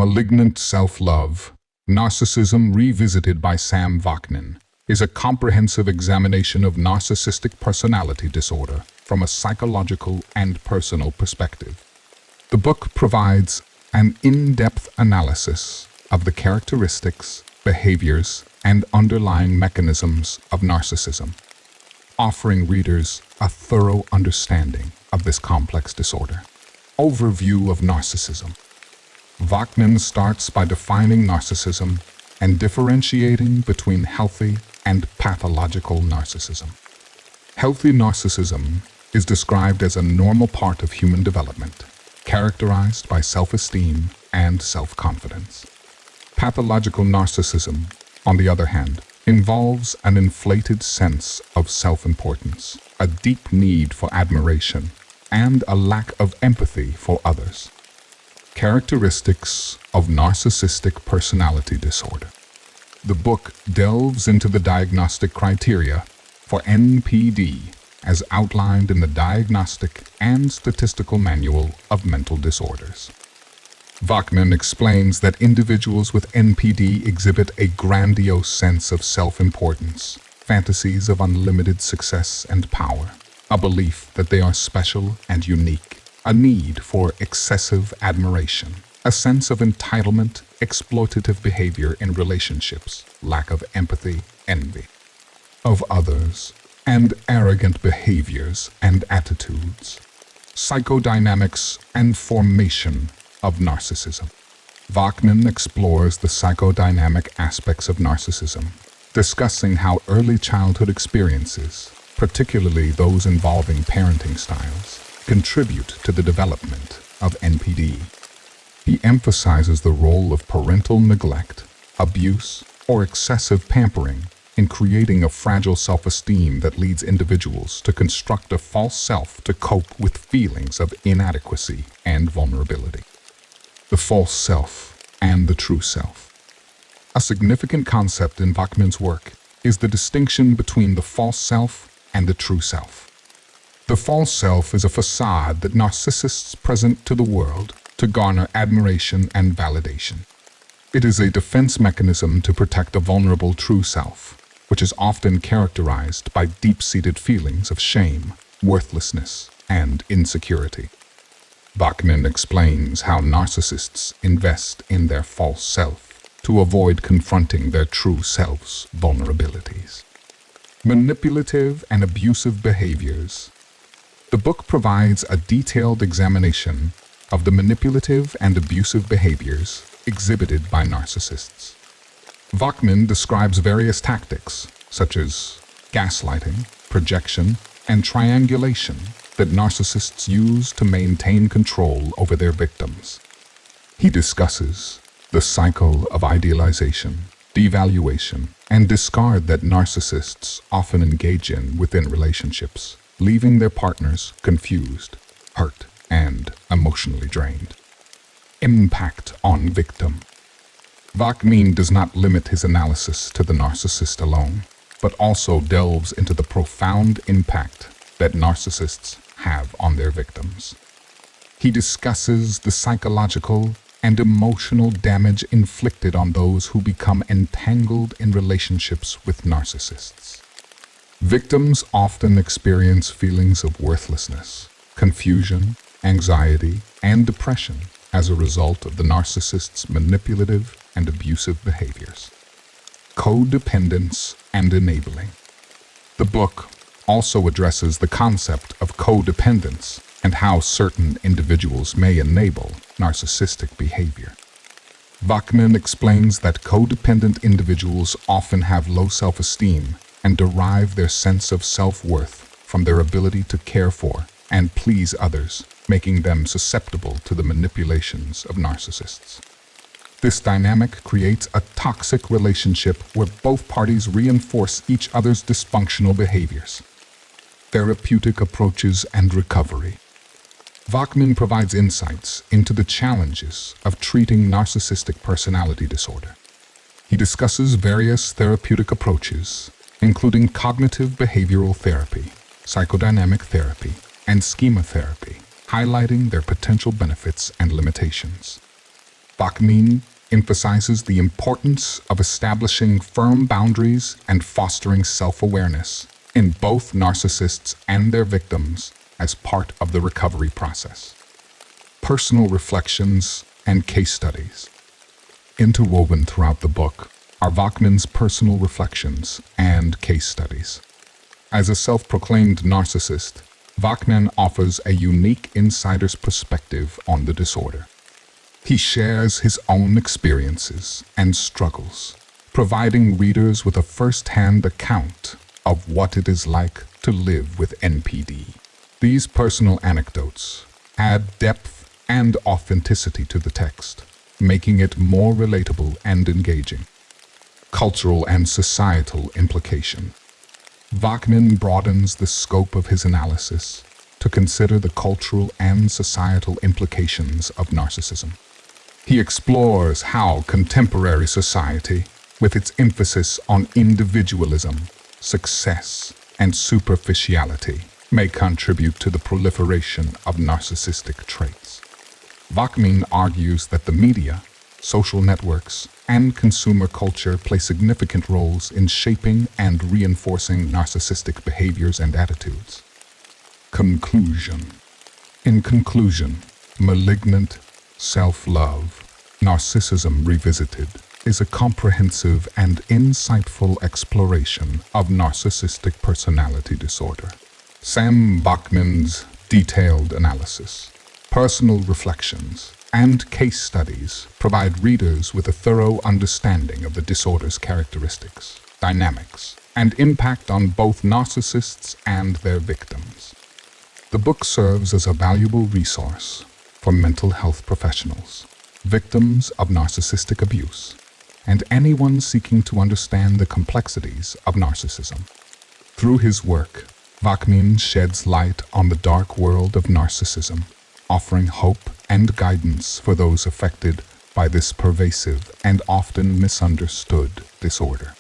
Malignant Self-Love, Narcissism Revisited by Sam Vaknin, is a comprehensive examination of narcissistic personality disorder from a psychological and personal perspective. The book provides an in-depth analysis of the characteristics, behaviors, and underlying mechanisms of narcissism, offering readers a thorough understanding of this complex disorder. Overview of narcissism. Vaknin starts by defining narcissism and differentiating between healthy and pathological narcissism. Healthy narcissism is described as a normal part of human development, characterized by self-esteem and self-confidence. Pathological narcissism, on the other hand, involves an inflated sense of self-importance, a deep need for admiration, and a lack of empathy for others. Characteristics of Narcissistic Personality Disorder. The book delves into the diagnostic criteria for NPD as outlined in the Diagnostic and Statistical Manual of Mental Disorders. Vaknin explains that individuals with NPD exhibit a grandiose sense of self-importance, fantasies of unlimited success and power, a belief that they are special and unique, a need for excessive admiration, a sense of entitlement, exploitative behavior in relationships, lack of empathy, envy of others, and arrogant behaviors and attitudes. Psychodynamics and formation of narcissism. Vaknin explores the psychodynamic aspects of narcissism, discussing how early childhood experiences, particularly those involving parenting styles, contribute to the development of NPD. He emphasizes the role of parental neglect, abuse, or excessive pampering in creating a fragile self-esteem that leads individuals to construct a false self to cope with feelings of inadequacy and vulnerability. The false self and the true self. A significant concept in Vaknin's work is the distinction between the false self and the true self. The false self is a facade that narcissists present to the world to garner admiration and validation. It is a defense mechanism to protect a vulnerable true self, which is often characterized by deep-seated feelings of shame, worthlessness, and insecurity. Vaknin explains how narcissists invest in their false self to avoid confronting their true self's vulnerabilities. Manipulative and abusive behaviors. The book provides a detailed examination of the manipulative and abusive behaviors exhibited by narcissists. Vaknin describes various tactics, such as gaslighting, projection, and triangulation, that narcissists use to maintain control over their victims. He discusses the cycle of idealization, devaluation, and discard that narcissists often engage in within relationships, leaving their partners confused, hurt, and emotionally drained. Impact on victim. Vaknin does not limit his analysis to the narcissist alone, but also delves into the profound impact that narcissists have on their victims. He discusses the psychological and emotional damage inflicted on those who become entangled in relationships with narcissists. Victims often experience feelings of worthlessness, confusion, anxiety, and depression as a result of the narcissist's manipulative and abusive behaviors. Codependence and enabling. The book also addresses the concept of codependence and how certain individuals may enable narcissistic behavior. Vaknin explains that codependent individuals often have low self-esteem and derive their sense of self-worth from their ability to care for and please others, making them susceptible to the manipulations of narcissists. This dynamic creates a toxic relationship where both parties reinforce each other's dysfunctional behaviors. Therapeutic approaches and recovery. Vaknin provides insights into the challenges of treating narcissistic personality disorder. He discusses various therapeutic approaches, including cognitive behavioral therapy, psychodynamic therapy, and schema therapy, highlighting their potential benefits and limitations. Vaknin emphasizes the importance of establishing firm boundaries and fostering self-awareness in both narcissists and their victims as part of the recovery process. Personal reflections and case studies. Interwoven throughout the book are Vaknin's personal reflections and case studies. As a self-proclaimed narcissist, Vaknin offers a unique insider's perspective on the disorder. He shares his own experiences and struggles, providing readers with a first-hand account of what it is like to live with NPD. These personal anecdotes add depth and authenticity to the text, making it more relatable and engaging. Cultural and societal implication. Vaknin broadens the scope of his analysis to consider the cultural and societal implications of narcissism. He explores how contemporary society, with its emphasis on individualism, success, and superficiality, may contribute to the proliferation of narcissistic traits. Vaknin argues that the media, social networks, and consumer culture play significant roles in shaping and reinforcing narcissistic behaviors and attitudes. Conclusion. In conclusion, Malignant Self-Love, Narcissism Revisited is a comprehensive and insightful exploration of narcissistic personality disorder. Sam Vaknin's detailed analysis, personal reflections, and case studies provide readers with a thorough understanding of the disorder's characteristics, dynamics, and impact on both narcissists and their victims. The book serves as a valuable resource for mental health professionals, victims of narcissistic abuse, and anyone seeking to understand the complexities of narcissism. Through his work, Vaknin sheds light on the dark world of narcissism, offering hope and guidance for those affected by this pervasive and often misunderstood disorder.